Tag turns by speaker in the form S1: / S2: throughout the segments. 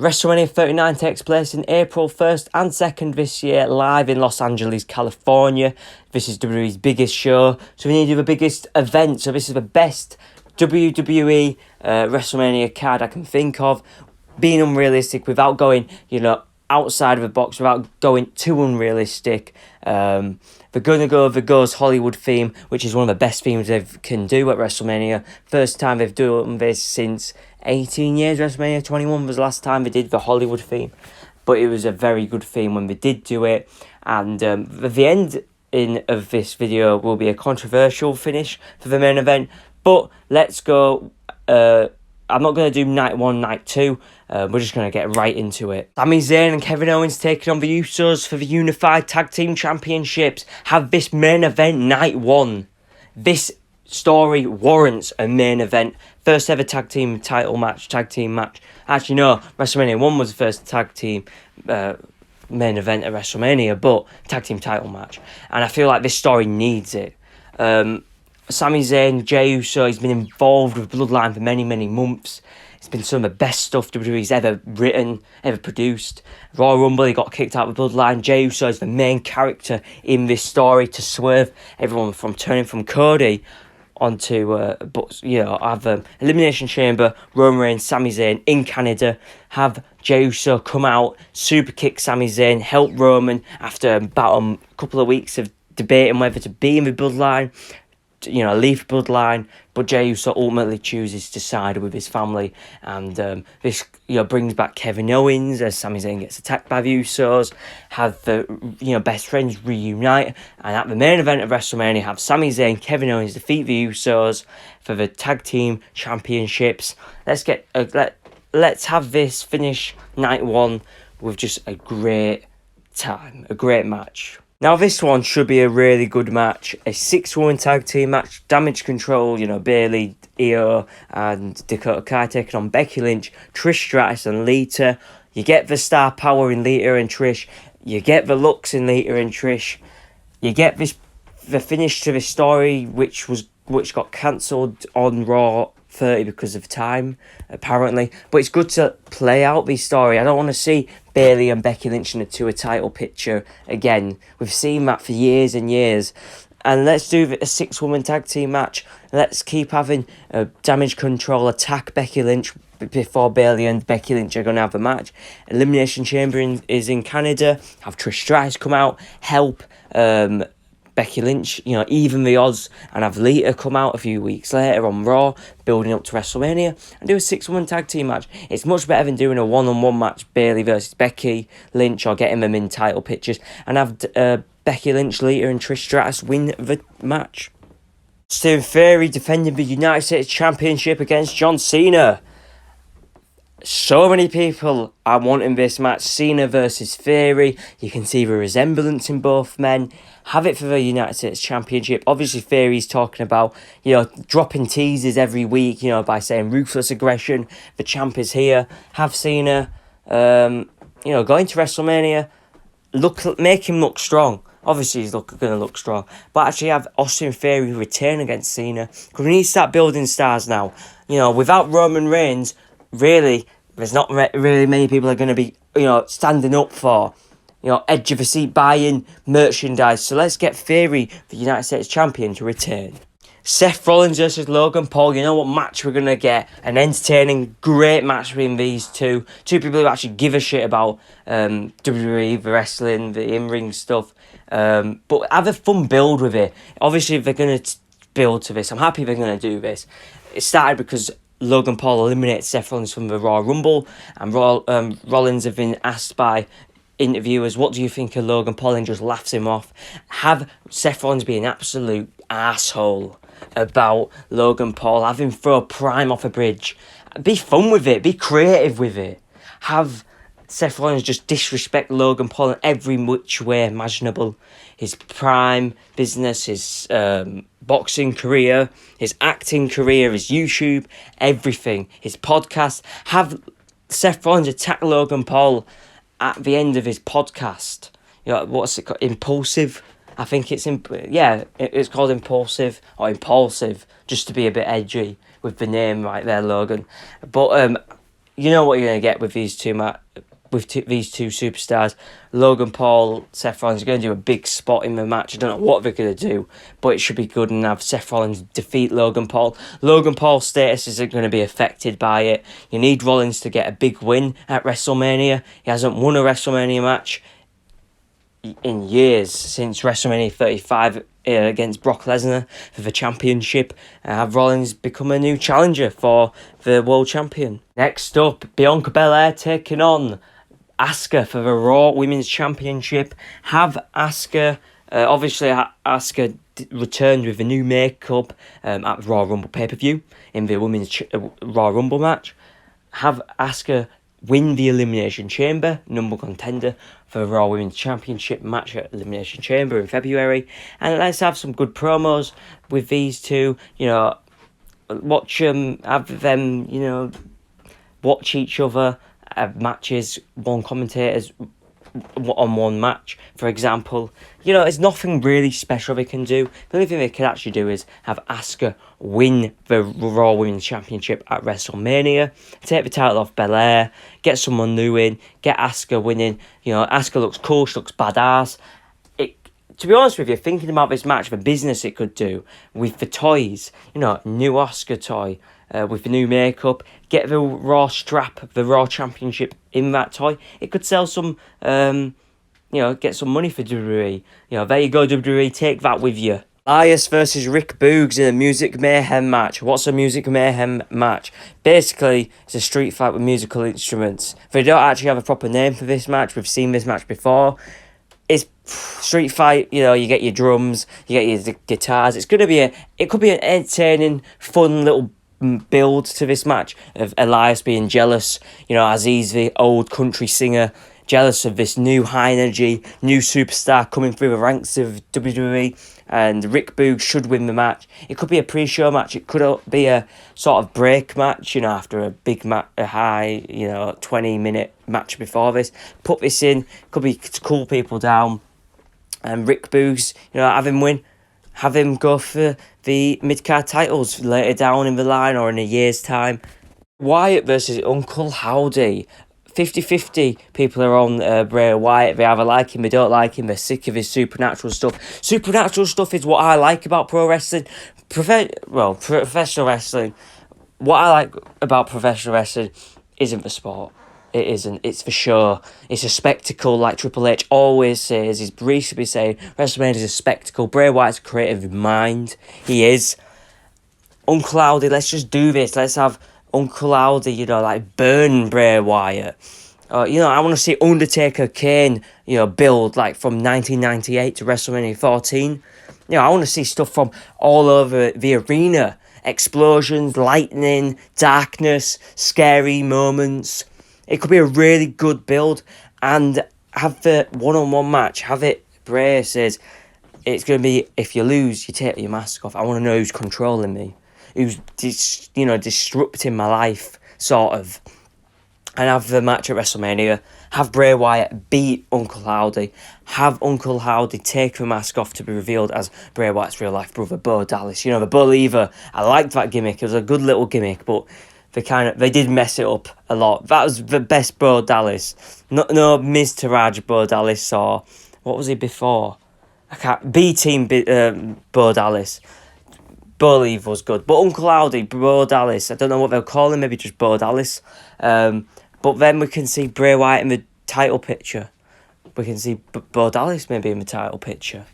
S1: WrestleMania 39 takes place in April 1st and 2nd this year, live in Los Angeles, California. This is WWE's biggest show, so we need to do the biggest event. So this is the best WWE WrestleMania card I can think of, being unrealistic without going, outside of the box, without going too unrealistic. They're going to go the Goes Hollywood theme, which is one of the best themes they can do at WrestleMania. First time they've done this since 18 years. WrestleMania 21 was the last time they did the Hollywood theme. But it was a very good theme when they did do it. And the end of this video will be a controversial finish for the main event. But let's go. I'm not going to do night 1, night 2. We're just going to get right into it. Sami Zayn and Kevin Owens taking on the Usos for the Unified Tag Team Championships. Have this main event night 1. This story warrants a main event. First ever tag team match. Actually, no, WrestleMania 1 was the first tag team main event at WrestleMania, but tag team title match. And I feel like this story needs it. Sami Zayn, Jey Uso, he's been involved with Bloodline for many, many months. It's been some of the best stuff WWE's ever written, ever produced. Royal Rumble, he got kicked out of Bloodline. Jey Uso is the main character in this story to swerve everyone from turning from Cody onto, have Elimination Chamber, Roman Reigns, Sami Zayn in Canada. Have Jey Uso come out, super kick Sami Zayn, help Roman after about a couple of weeks of debating whether to be in the Bloodline, leave Bloodline, but Jey Uso ultimately chooses to side with his family, and this brings back Kevin Owens as Sami Zayn gets attacked by the Usos. Have the best friends reunite, and at the main event of WrestleMania, have Sami Zayn, Kevin Owens defeat the Usos for the tag team championships. Let's have this finish night 1 with just a great time, a great match. Now, this one should be a really good match. A 6-woman tag team match. Damage Control, Bayley, Io, and Dakota Kai taking on Becky Lynch, Trish Stratus, and Lita. You get the star power in Lita and Trish. You get the looks in Lita and Trish. You get the finish to this story, which got cancelled on Raw 30 because of time, apparently. But it's good to play out this story. I don't want to see Bayley and Becky Lynch in a tour title picture again. We've seen that for years and years. And let's do a 6-woman tag team match. Let's keep having Damage Control attack Becky Lynch before Bayley and Becky Lynch are going to have a match. Elimination Chamber is in Canada. Have Trish Stratus come out, help Becky Lynch, even the odds, and have Lita come out a few weeks later on Raw, building up to WrestleMania, and do a 6-woman tag team match. It's much better than doing a 1-on-1 match, Bayley versus Becky Lynch, or getting them in title pictures, and have Becky Lynch, Lita, and Trish Stratus win the match. Austin Theory defending the United States Championship against John Cena. So many people are wanting this match, Cena versus Theory. You can see the resemblance in both men. Have it for the United States Championship. Obviously, Theory's talking about, dropping teasers every week, by saying ruthless aggression. The champ is here. Have Cena, going to WrestleMania, make him look strong. Obviously, he's going to look strong. But actually have Austin Theory return against Cena. Because we need to start building stars now. Without Roman Reigns, really, there's not really many people are going to be, standing up for, edge of the seat buying merchandise. So let's get Theory, the United States champion, to return. Seth Rollins versus Logan Paul. You know what match we're going to get? An entertaining, great match between these two. Two people who actually give a shit about WWE, the wrestling, the in-ring stuff. But have a fun build with it. Obviously, if they're going to build to this, I'm happy they're going to do this. It started because Logan Paul eliminated Seth Rollins from the Royal Rumble, and Rollins have been asked by interviewers, what do you think of Logan Paul, and just laughs him off. Have Seth Rollins be an absolute asshole about Logan Paul, have him throw Prime off a bridge. Be fun with it, be creative with it. Have Seth Rollins just disrespect Logan Paul in every which way imaginable. His Prime business, his boxing career, his acting career, his YouTube, everything, his podcast. Have Seth Rollins attack Logan Paul at the end of his podcast. What's it called? Impulsive. I think it's it's called Impulsive or Impulsive, just to be a bit edgy with the name right there, Logan. But you know what you're going to get with these two these two superstars. Logan Paul, Seth Rollins are going to do a big spot in the match. I don't know what they're going to do, but it should be good and have Seth Rollins defeat Logan Paul. Logan Paul's status isn't going to be affected by it. You need Rollins to get a big win at WrestleMania. He hasn't won a WrestleMania match in years, since WrestleMania 35 against Brock Lesnar for the championship, and have Rollins become a new challenger for the world champion. Next up, Bianca Belair taking on Asuka for the Raw Women's Championship. Have Asuka, obviously Asuka returned with a new makeup at the Raw Rumble pay-per-view in the Women's Raw Rumble match. Have Asuka win the Elimination Chamber, number contender for the Raw Women's Championship match at Elimination Chamber in February. And let's have some good promos with these two, you know, have them, you know, watch each other, have matches, one commentators on one match, for example. You know, there's nothing really special they can do. The only thing they can actually do is have Asuka win the Raw Women's Championship at WrestleMania, take the title off Belair, get someone new in, get Asuka winning. You know, Asuka looks cool, she looks badass. To be honest with you, thinking about this match, the business it could do with the toys, you know, new Asuka toy, with the new makeup, get the Raw strap, the Raw Championship in that toy. It could sell some, you know, get some money for WWE. You know, there you go, WWE, take that with you. Elias versus Rick Boogs in a Music Mayhem match. What's a Music Mayhem match? Basically, it's a street fight with musical instruments. They don't actually have a proper name for this match. We've seen this match before. It's street fight, you know, you get your drums, you get your guitars. It could be an entertaining, fun little build to this match of Elias being jealous, you know, as he's the old country singer, jealous of this new high energy, new superstar coming through the ranks of WWE, and Rick Boogs should win the match. It could be a pre-show match, it could be a sort of break match, you know, after a big a high, you know, 20-minute match before this. Put this in, could be to cool people down, and Rick Boogs, you know, have him win. Have him go for the mid-card titles later down in the line or in a year's time. Wyatt versus Uncle Howdy. 50-50 people are on Bray Wyatt. They either like him, they don't like him, they're sick of his supernatural stuff. Supernatural stuff is what I like about pro wrestling. Professional wrestling. What I like about professional wrestling isn't the sport. It isn't. It's for sure. It's a spectacle, like Triple H always says. He's recently saying WrestleMania is a spectacle. Bray Wyatt's a creative mind. He is. Uncle Howdy, let's just do this. Let's have Uncle Howdy, you know, like burn Bray Wyatt. You know, I want to see Undertaker Kane, you know, build like from 1998 to WrestleMania 14. You know, I want to see stuff from all over the arena. Explosions, lightning, darkness, scary moments. It could be a really good build, and have the one-on-one match. Have it, Bray says, it's going to be, if you lose, you take your mask off. I want to know who's controlling me, who's, disrupting my life, sort of. And have the match at WrestleMania. Have Bray Wyatt beat Uncle Howdy. Have Uncle Howdy take the mask off to be revealed as Bray Wyatt's real-life brother, Bo Dallas. You know, the believer. I liked that gimmick. It was a good little gimmick, but they did mess it up a lot. That was the best Bo Dallas. No Miz Taraj Bo Dallas, or what was he before? B-Team Bo Dallas. Bo Leave was good. But Uncle Howdy, Bo Dallas, I don't know what they'll call him, maybe just Bo Dallas. But then we can see Bray Wyatt in the title picture. We can see Bo Dallas maybe in the title picture.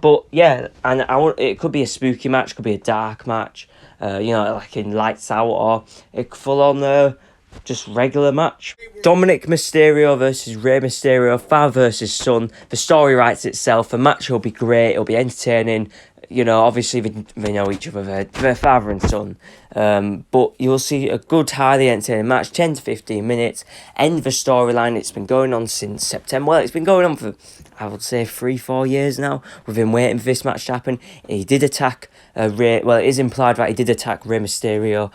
S1: But yeah, and it could be a spooky match, could be a dark match. You know, like in Lights Out, or a full-on just regular match. Dominic Mysterio versus Rey Mysterio, father versus son. The story writes itself. The match will be great. It'll be entertaining. You know, obviously they know each other. They're father and son. But you'll see a good, highly entertaining match. 10 to 15 minutes. End the storyline. It's been going on since September. Well, it's been going on for, I would say, 3-4 years now. We've been waiting for this match to happen. He did attack Rey. Well, it is implied that he did attack Rey Mysterio,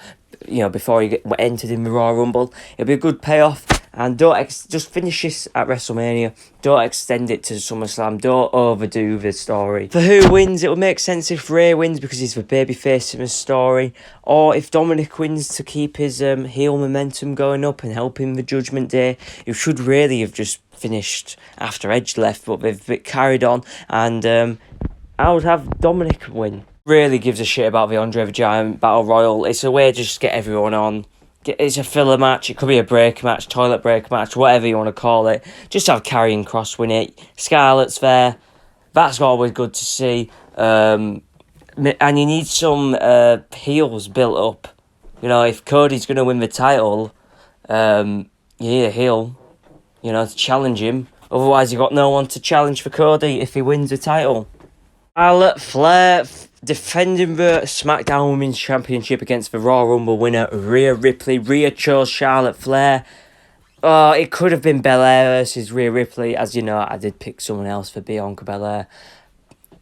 S1: you know, before he entered in the Royal Rumble. It'll be a good payoff. And just finish this at WrestleMania. Don't extend it to SummerSlam. Don't overdo the story. For who wins, it would make sense if Ray wins because he's the babyface in the story. Or if Dominic wins to keep his heel momentum going up and help him the Judgment Day. It should really have just finished after Edge left, but they've carried on. And I would have Dominic win. Really gives a shit about the Andre the Giant Battle Royal. It's a way to just get everyone on. It's a filler match. It could be a break match, toilet break match, whatever you want to call it. Just have Karrion Kross win it. Scarlett's there. That's always good to see. And you need some heels built up. You know, if Cody's going to win the title, you need a heel, to challenge him. Otherwise, you've got no one to challenge for Cody if he wins the title. Charlotte Flair defending the SmackDown Women's Championship against the Raw Rumble winner Rhea Ripley. Rhea chose Charlotte Flair. Oh, it could have been Belair versus Rhea Ripley. As you know, I did pick someone else for Bianca Belair.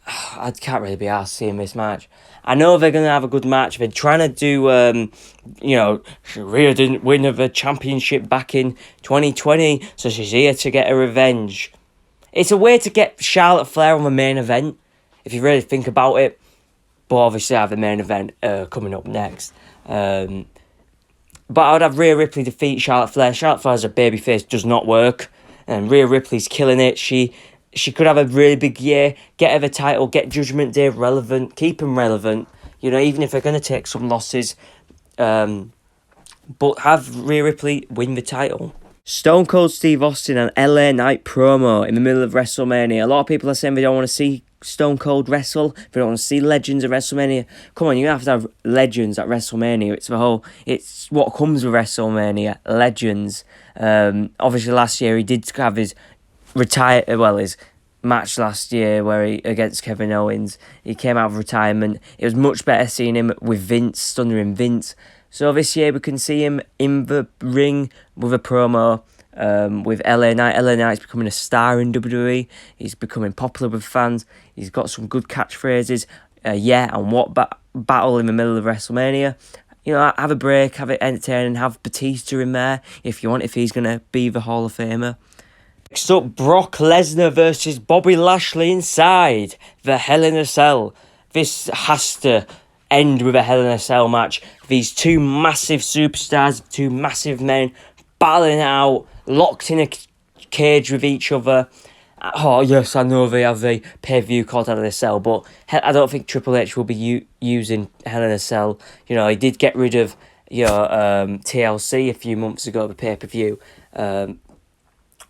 S1: I can't really be arsed seeing this match. I know they're going to have a good match. They're trying to do, Rhea didn't win the championship back in 2020, so she's here to get a revenge. It's a way to get Charlotte Flair on the main event, if you really think about it. But obviously I have the main event coming up next. But I would have Rhea Ripley defeat Charlotte Flair. Charlotte Flair as a babyface does not work. And Rhea Ripley's killing it. She could have a really big year. Get her the title. Get Judgment Day relevant. Keep them relevant. Even if they're going to take some losses. But have Rhea Ripley win the title. Stone Cold Steve Austin and LA Knight promo in the middle of WrestleMania. A lot of people are saying they don't want to see Stone Cold wrestle. They don't want to see legends at WrestleMania. Come on, you have to have legends at WrestleMania. It's what comes with WrestleMania. Legends. Obviously last year he did have his his match last year where he against Kevin Owens. He came out of retirement. It was much better seeing him with Vince, thundering Vince. So this year we can see him in the ring with a promo with LA Knight. LA Knight's becoming a star in WWE. He's becoming popular with fans. He's got some good catchphrases. And what battle in the middle of WrestleMania. Have a break, have it entertaining, have Batista in there if you want, if he's going to be the Hall of Famer. Next up, Brock Lesnar versus Bobby Lashley inside the Hell in a Cell. This has to end with a Hell in a Cell match. These two massive superstars, two massive men, battling out, locked in a cage with each other. Oh, yes, I know they have the pay-per-view called Hell in a Cell, but I don't think Triple H will be using Hell in a Cell. He did get rid of TLC a few months ago, the pay-per-view.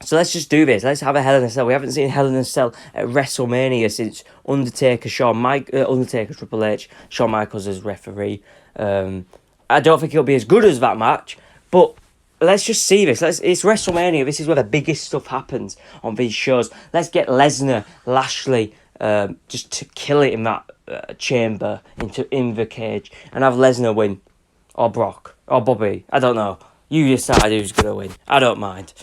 S1: So let's just do this. Let's have a Hell in a Cell. We haven't seen Hell in a Cell at WrestleMania since Undertaker, Triple H, Shawn Michaels as referee. I don't think it'll be as good as that match, but let's just see this. It's WrestleMania. This is where the biggest stuff happens on these shows. Let's get Lesnar, Lashley, just to kill it in that chamber, in the cage, and have Lesnar win, or Brock, or Bobby. I don't know. You decide who's gonna win. I don't mind.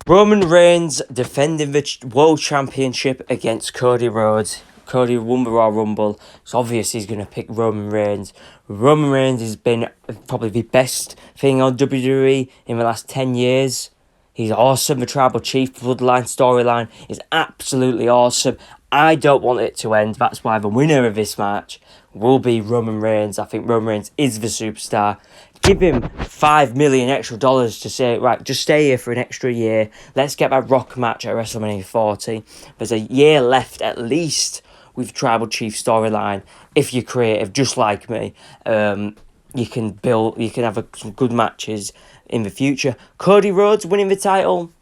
S1: Roman Reigns defending the World Championship against Cody Rhodes. Cody won the Royal Rumble. It's obvious he's going to pick Roman Reigns. Roman Reigns has been probably the best thing on WWE in the last 10 years. He's awesome. The Tribal Chief Bloodline storyline is absolutely awesome. I don't want it to end. That's why the winner of this match will be Roman Reigns. I think Roman Reigns is the superstar. Give him $5 million extra to say, right, just stay here for an extra year. Let's get that Rock match at WrestleMania 40. There's a year left at least with Tribal Chief storyline. If you're creative, just like me, you can have some good matches in the future. Cody Rhodes winning the title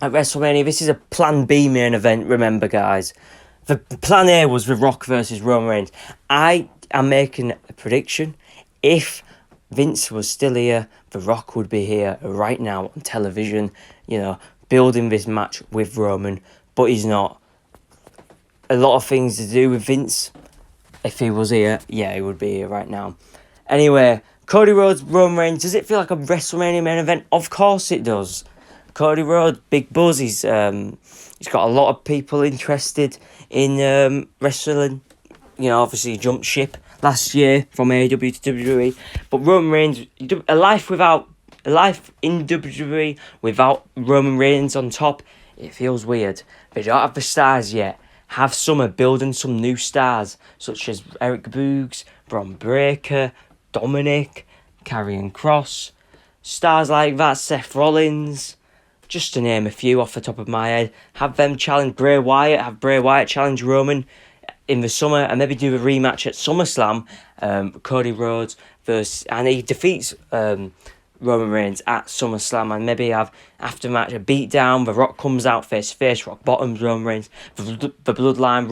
S1: at WrestleMania. This is a Plan B main event, remember, guys. The Plan A was The Rock versus Roman Reigns. I am making a prediction. If Vince was still here, The Rock would be here right now on television, building this match with Roman, but he's not. A lot of things to do with Vince. If he was here, he would be here right now. Anyway, Cody Rhodes, Roman Reigns, does it feel like a WrestleMania main event? Of course it does. Cody Rhodes, big buzz, he's got a lot of people interested in wrestling. Obviously he jumped ship last year from AEW to WWE. But Roman Reigns, a life without life in WWE without Roman Reigns on top, it feels weird. They don't have the stars yet. Have Summer building some new stars, such as Eric Boogs, Bron Breakker, Dominic, Karrion Kross. Stars like that, Seth Rollins, just to name a few off the top of my head. Have them challenge Bray Wyatt, have Bray Wyatt challenge Roman in the summer, and maybe do a rematch at SummerSlam. Cody Rhodes and he defeats Roman Reigns at SummerSlam, and maybe have after match a beatdown. The Rock comes out face to face, Rock bottoms Roman Reigns. The Bloodline,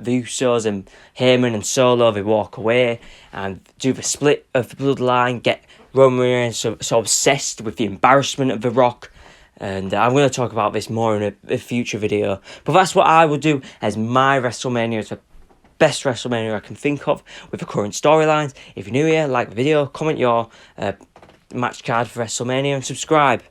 S1: the Usos and Heyman and Solo, they walk away and do the split of the Bloodline. Get Roman Reigns so obsessed with the embarrassment of the Rock. And I'm going to talk about this more in a future video. But that's what I will do as my WrestleMania. It's the best WrestleMania I can think of with the current storylines. If you're new here, like the video, comment your match card for WrestleMania and subscribe.